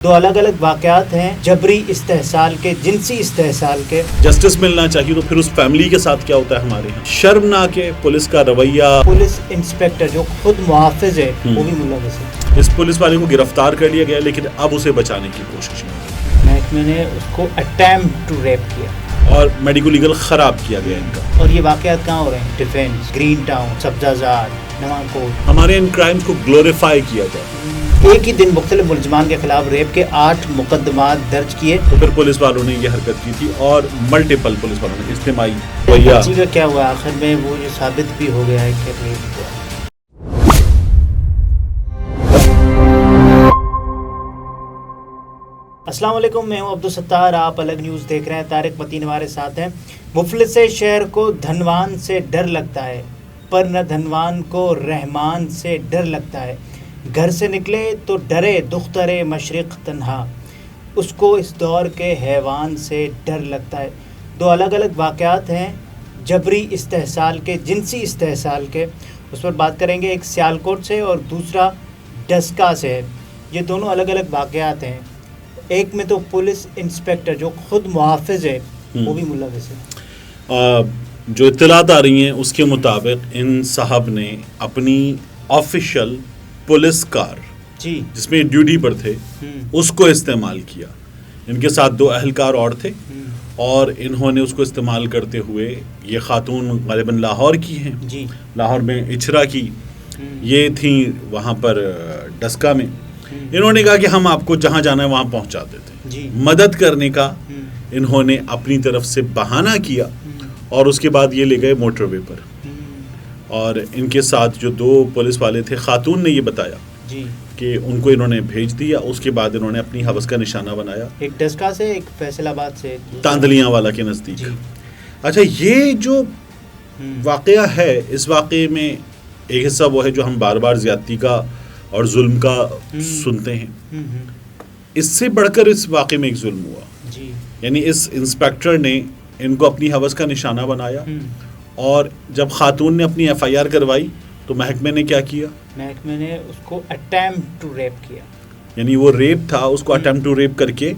دو الگ الگ واقعات ہیں جبری استحصال کے، جنسی استحصال کے۔ جسٹس ملنا چاہیے تو پھر اس فیملی کے ساتھ کیا ہوتا ہے ہمارے یہاں؟ شرمناک ہے پولیس کا رویہ۔ پولیس انسپیکٹر جو خود محافظ ہے وہ بھی ملوث ہے۔ اس پولیس والے کو گرفتار کر لیا گیا لیکن اب اسے بچانے کی کوشش ہے۔ محکمے نے اس کو اٹیمپٹ ٹو ریپ کیا اور میڈیکل لیگل خراب کیا گیا ان کا۔ اور یہ واقعات کہاں ہو رہے ہیں؟ ڈیفینس، گرین ٹاؤن، سبزہ زاد، نواں کوٹ۔ ہمارے ان کرائمز کو گلوریفائی کیا جائے۔ ایک ہی دن مختلف ملزمان کے خلاف ریپ کے 8 مقدمات درج کیے۔ تو پھر پولیس والوں نے یہ حرکت کی تھی اور ملٹیپل پولیس والوں نے اجتماعی بچی کا کیا ہوا آخر میں؟ وہ جو ثابت بھی ہو گیا ہے کہ ریپ ہوا۔ السلام علیکم، میں ہوں عبدالستار، آپ الگ نیوز دیکھ رہے ہیں۔ طارق متین ہمارے ساتھ ہیں۔ مفلس شہر کو دھنوان سے ڈر لگتا ہے، پر نہ دھنوان کو رحمان سے ڈر لگتا ہے۔ گھر سے نکلے تو ڈرے دخترے مشرق تنہا، اس کو اس دور کے حیوان سے ڈر لگتا ہے۔ دو الگ الگ واقعات ہیں جبری استحصال کے، جنسی استحصال کے، اس پر بات کریں گے۔ ایک سیالکوٹ سے اور دوسرا ڈسکا سے ہے۔ یہ دونوں الگ الگ واقعات ہیں۔ ایک میں تو پولیس انسپیکٹر جو خود محافظ ہے وہ بھی ملوث ہے۔ جو اطلاعات آ رہی ہیں اس کے مطابق ان صاحب نے اپنی آفیشل پولیس کار جی جس میں ڈیوٹی پر تھے اس کو استعمال کیا۔ ان کے ساتھ 2 اہلکار اور تھے اور انہوں نے اس کو استعمال کرتے ہوئے، یہ خاتون غالباً لاہور کی ہیں، جی لاہور میں اچھرا کی، یہ تھیں وہاں پر ڈسکا میں۔ انہوں نے کہا کہ ہم آپ کو جہاں جانا ہے وہاں پہنچا دیتے ہیں۔ جی مدد کرنے کا انہوں نے اپنی طرف سے بہانہ کیا اور اس کے بعد یہ لے گئے موٹر وے پر۔ اور ان کے ساتھ جو 2 پولیس والے تھے، خاتون نے یہ بتایا جی کہ ان کو انہوں نے بھیج دیا۔ اس کے بعد انہوں نے اپنی حوث کا نشانہ بنایا، ایک ڈسکا سے، ایک فیصل آباد سے، تاندلیاں والا کے نزدیک۔ جی اچھا، یہ جو واقعہ ہے، اس واقعے میں ایک حصہ وہ ہے جو ہم بار بار زیادتی کا اور ظلم کا سنتے ہیں۔ اس سے بڑھ کر اس واقعے میں ایک ظلم ہوا، جی یعنی اس انسپیکٹر نے ان کو اپنی حوث کا نشانہ بنایا اور جب خاتون نے اپنی FIR کروائی تو محکمے نے کیا کیا؟ محکمے نے اس کو اٹیمپٹ ٹو ریپ کیا، یعنی وہ ریپ تھا، اس کو اٹیمپٹ ٹو ریپ کر کے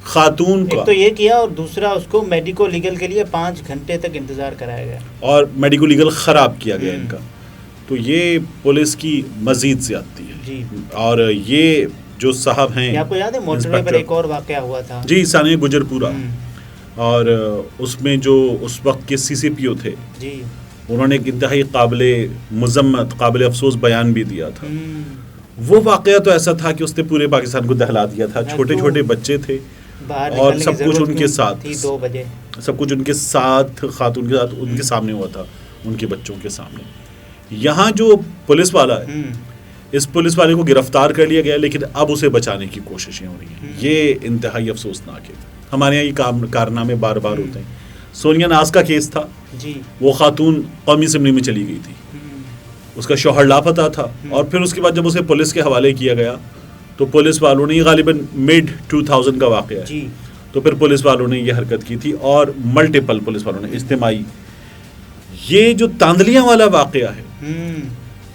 خاتون کا ایک تو یہ کیا اور دوسرا اس کو میڈیکو لیگل کے لیے 5 گھنٹے تک انتظار کرایا گیا اور میڈیکل لیگل خراب کیا گیا ان کا۔ تو یہ پولیس کی مزید زیادتی ہے۔ جی اور یہ جو صاحب ہیں، آپ کو یاد ہے موٹر وے پر ایک اور واقعہ ہوا تھا؟ جی، ثانیہ گجر پورا، اور اس میں جو اس وقت کے CCPO تھے، جی انہوں نے ایک انتہائی قابل مذمت، قابل افسوس بیان بھی دیا تھا۔ وہ واقعہ تو ایسا تھا کہ اس نے پورے پاکستان کو دہلا دیا تھا۔ چھوٹے چھوٹے بچے تھے اور سب کچھ ان کے ساتھ، 2 بجے سب کچھ ان کے ساتھ، خاتون کے ساتھ، ان کے سامنے ہوا تھا، ان کے بچوں کے سامنے۔ یہاں جو پولیس والا ہے، اس پولیس والے کو گرفتار کر لیا گیا لیکن اب اسے بچانے کی کوششیں ہو رہی ہیں۔ یہ انتہائی افسوسناک ہے۔ ہمارے یہاں یہ کارنامے بار بار ہوتے ہیں۔ سونیا ناز کا کیس تھا، جی وہ خاتون قومی اسمبلی میں چلی گئی تھی، اس کا شوہر لاپتہ تھا، اور پھر اس کے بعد جب اسے پولیس کے حوالے کیا گیا تو پولیس والوں نے، یہ غالباً mid 2000 کا واقعہ ہے، جی تو پھر پولیس والوں نے یہ حرکت کی تھی اور ملٹیپل پولیس والوں نے اجتماعی۔ یہ جو تاندلیاں والا واقعہ ہے،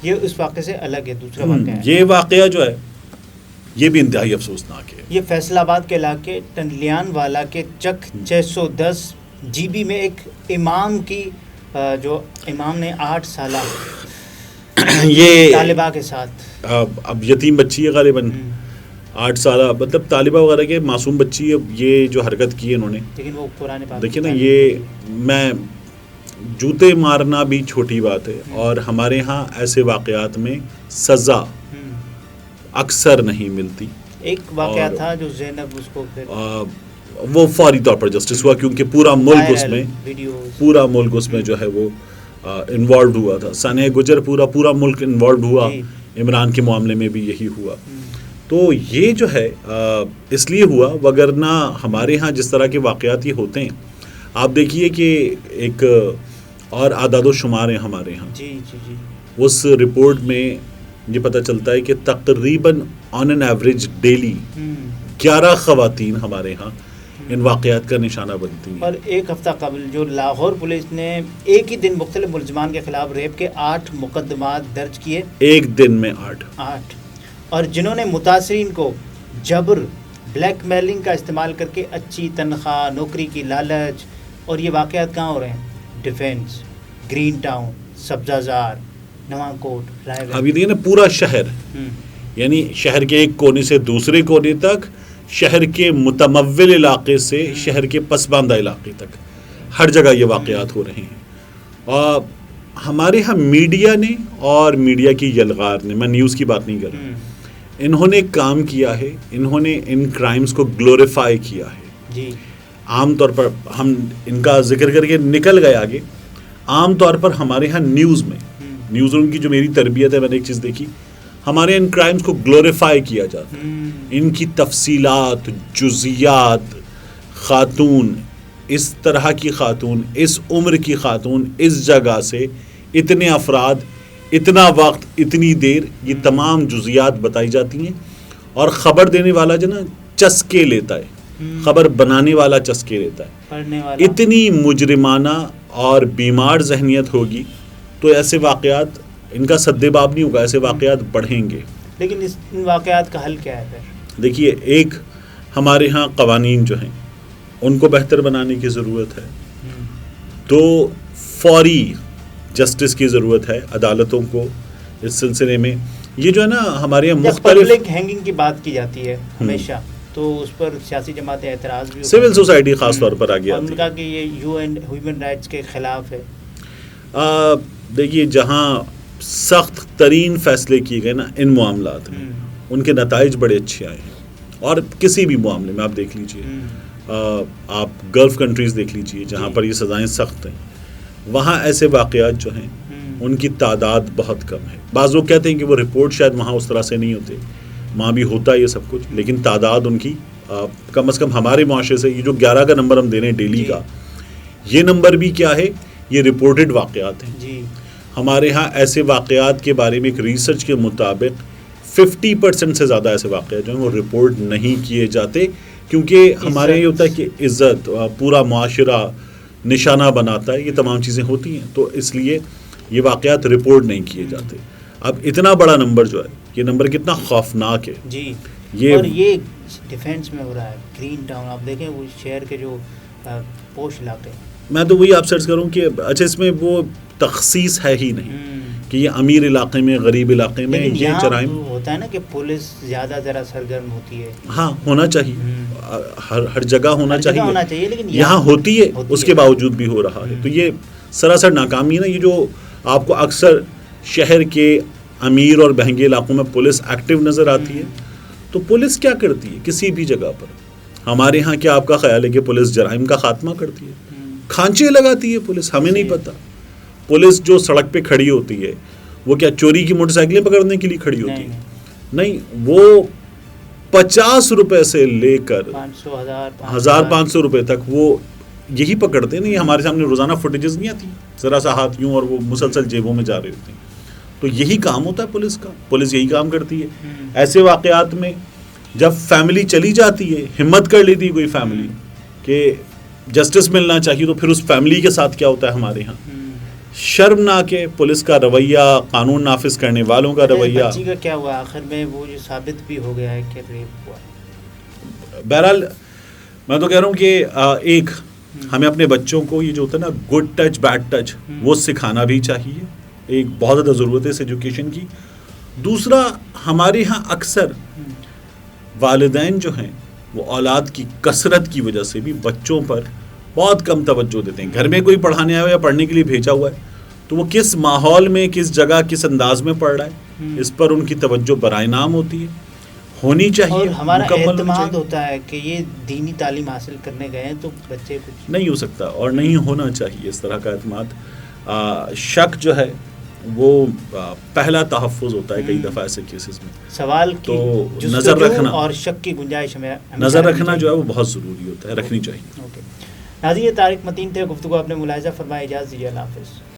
یہ اس واقعے سے الگ ہے، دوسرا واقعہ ہے۔ یہ واقعہ جو ہے یہ بھی انتہائی افسوسناک ہے۔ یہ فیصل آباد کے علاقے ٹنڈلیان والا کے چک 610 GB میں ایک امام کی، جو امام نے 8 سالہ یہ طالبہ کے ساتھ، اب یتیم بچی ہے غالباً 8 سالہ، مطلب طالبہ وغیرہ کے معصوم بچی ہے، یہ جو حرکت کی ہے انہوں نے، لیکن وہ قرآن پاک، دیکھیں نا، یہ میں جوتے مارنا بھی چھوٹی بات ہے، اور ہمارے ہاں ایسے واقعات میں سزا اکثر نہیں ملتی۔ ایک واقعہ تھا جو زینب، اس کو پھر وہ فوری طور پر جسٹس ہوا کیونکہ پورا ملک اس میں جو ہے وہ انوالوڈ ہوا تھا۔ ثانیہ گجر پورا ملک انوالوڈ ہوا، عمران کے معاملے میں بھی یہی ہوا۔ تو یہ جو ہے اس لیے ہوا، وگرنہ ہمارے ہاں جس طرح کے واقعات یہ ہوتے ہیں، آپ دیکھیے کہ ایک اور اعداد و شمار ہیں ہمارے ہاں، جی جی جی، اس رپورٹ میں یہ پتہ چلتا ہے کہ تقریباً آن این ایوریج ڈیلی 11 خواتین ہمارے ہاں ان واقعات کا نشانہ بنتی ہیں۔ اور ایک ہفتہ قبل جو لاہور پولیس نے ایک ہی دن مختلف ملزمان کے خلاف ریپ کے 8 مقدمات درج کیے، ایک دن میں 8، اور جنہوں نے متاثرین کو جبر بلیک میلنگ کا استعمال کر کے اچھی تنخواہ، نوکری کی لالچ. اور یہ واقعات کہاں ہو رہے ہیں؟ ڈیفینس، گرین ٹاؤن، سبزہ زار، نواں کوٹ، رائے ویلی. ابھی دیکھیں نا پورا شہر، یعنی شہر کے ایک کونے سے دوسرے کونے تک، شہر کے متمول علاقے سے شہر کے پسماندہ علاقے تک، ہر جگہ یہ واقعات ہو رہے ہیں. اور ہمارے ہاں میڈیا نے اور میڈیا کی یلغار نے، میں نیوز کی بات نہیں کر رہا، انہوں نے کام کیا ہے، انہوں نے ان کرائمز کو گلوریفائی کیا ہے. جی عام طور پر ہم ان کا ذکر کر کے نکل گئے آگے. عام طور پر ہمارے ہاں نیوز میں، نیوز روم کی جو میری تربیت ہے، میں نے ایک چیز دیکھی، ہمارے ان کرائمز کو گلوریفائی کیا جاتا ہے. ان کی تفصیلات، جزیات، خاتون، اس طرح کی خاتون، اس عمر کی خاتون، اس جگہ سے، اتنے افراد، اتنا وقت، اتنی دیر، یہ تمام جزیات بتائی جاتی ہیں. اور خبر دینے والا جو نا چسکے لیتا ہے، خبر بنانے والا چسکے لیتا ہے. پڑھنے والا اتنی مجرمانہ اور بیمار ذہنیت ہوگی تو ایسے واقعات، ان کا سد باب نہیں ہوگا، ایسے واقعات بڑھیں گے. لیکن ان واقعات کا حل کیا ہے پھر؟ دیکھیے، ایک ہمارے ہاں قوانین جو ہیں ان کو بہتر بنانے کی ضرورت ہے. تو فوری جسٹس کی ضرورت ہے عدالتوں کو اس سلسلے میں. یہ جو ہے نا ہمارے یہاں مختلف پبلک ہینگنگ کی بات کی جاتی ہے ہمیشہ، تو اس پر سیاسی جماعتیں اعتراض بھی، سول سوسائٹی خاص طور پر آگے اور ان آتی کا کہ یہ UN ہیومن رائٹس کے خلاف ہے. دیکھیے، جہاں سخت ترین فیصلے کیے گئے نا ان معاملات میں، ان کے نتائج بڑے اچھے آئے ہیں. اور کسی بھی معاملے میں آپ دیکھ لیجئے، آپ گلف کنٹریز دیکھ لیجئے جہاں پر یہ سزائیں سخت ہیں، وہاں ایسے واقعات جو ہیں ان کی تعداد بہت کم ہے. بعض لوگ کہتے ہیں کہ وہ رپورٹ شاید وہاں اس طرح سے نہیں ہوتے، وہاں بھی ہوتا ہے یہ سب کچھ، لیکن تعداد ان کی کم از کم ہمارے معاشرے سے، یہ جو 11 کا نمبر ہم دے رہے ہیں ڈیلی کا، یہ نمبر بھی کیا ہے؟ یہ رپورٹڈ واقعات ہیں. جی ہمارے ہاں ایسے واقعات کے بارے میں ایک ریسرچ کے مطابق 50% سے زیادہ ایسے واقعات جو ہیں وہ رپورٹ نہیں کیے جاتے، کیونکہ ہمارے یہ ہوتا ہے کہ عزت، پورا معاشرہ نشانہ بناتا ہے، یہ تمام چیزیں ہوتی ہیں، تو اس لیے یہ واقعات رپورٹ نہیں کیے جاتے. اب اتنا بڑا نمبر جو ہے، یہ نمبر کتنا خوفناک ہے. جی اور یہ ڈیفینس میں ہو رہا ہے. گرین ٹاؤن آپ دیکھیں، وہ شہر کے جو پوش علاقے، میں تو وہی آپ سے عرض کروں کہ اچھا، اس میں وہ تخصیص ہے ہی نہیں کہ یہ امیر علاقے میں، غریب علاقے میں یہ جرائم ہوتا ہے نا کہ پولیس زیادہ ذرا سرگرم ہوتی ہے. ہاں، ہونا چاہیے، ہر جگہ ہونا چاہیے، لیکن یہاں ہوتی ہے، اس کے باوجود بھی ہو رہا ہے. تو یہ سراسر ناکامی ہے نا. یہ جو آپ کو اکثر شہر کے امیر اور مہنگے علاقوں میں پولیس ایکٹیو نظر آتی ہے، تو پولیس کیا کرتی ہے کسی بھی جگہ پر؟ ہمارے ہاں کیا آپ کا خیال ہے کہ پولیس جرائم کا خاتمہ کرتی ہے؟ کھانچے لگاتی ہے پولیس، ہمیں نہیں پتہ. پولیس جو سڑک پہ کھڑی ہوتی ہے، وہ کیا چوری کی موٹر سائیکلیں پکڑنے کے لیے کھڑی ہوتی ہے؟ نہیں، وہ 50 روپے سے لے کر 1500 روپے تک وہ یہی پکڑتے ہیں. نہیں، ہمارے سامنے روزانہ فوٹیجز نہیں آتی، ذرا سا ہاتھ یوں اور وہ مسلسل جیبوں میں جا رہے ہوتے ہیں. تو یہی کام ہوتا ہے پولیس کا، پولیس یہی کام کرتی ہے. ایسے واقعات میں جب فیملی چلی جاتی ہے، ہمت کر لیتی ہے کوئی فیملی کہ جسٹس ملنا چاہیے، تو پھر اس فیملی کے ساتھ کیا ہوتا ہے ہمارے ہاں؟ شرمناک ہے پولیس کا رویہ، قانون نافذ کرنے والوں کا رویہ. بچی کا کیا ہوا آخر میں؟ وہ جو ثابت بھی ہو گیا ہے کہ ریپ ہوا. بہرحال میں تو کہہ رہا ہوں کہ ایک ہمیں اپنے بچوں کو یہ جو ہوتا ہے نا گڈ ٹچ بیڈ ٹچ، وہ سکھانا بھی چاہیے. ایک بہت زیادہ ضرورت ہے اس ایجوکیشن کی. دوسرا، ہمارے ہاں اکثر والدین جو ہیں وہ اولاد کی کثرت کی وجہ سے بھی بچوں پر بہت کم توجہ دیتے ہیں. گھر میں کوئی پڑھانے آیا ہوا یا پڑھنے کے لیے بھیجا ہوا ہے، تو وہ کس ماحول میں، کس جگہ، کس انداز میں پڑھ رہا ہے، اس پر ان کی توجہ برائے نام ہوتی ہے، ہونی چاہیے. اور ہمارا اعتماد ہوتا ہے کہ یہ دینی تعلیم حاصل کرنے گئے ہیں، تو بچے کچھ نہیں ہو سکتا اور نہیں ہونا چاہیے اس طرح کا اعتماد. شک جو ہے وہ پہلا تحفظ ہوتا ہے کئی دفعہ ایسے کیسز میں. سوال کی نظر رکھنا اور شک کی گنجائش میں نظر رکھنا جو ہے وہ بہت ضروری ہوتا ہے، رکھنی چاہیے. ناظرین، یہ طارق متین تھے، گفتگو آپ نے ملاحظہ فرمایا. اجازت دیجیے، اللہ حافظ.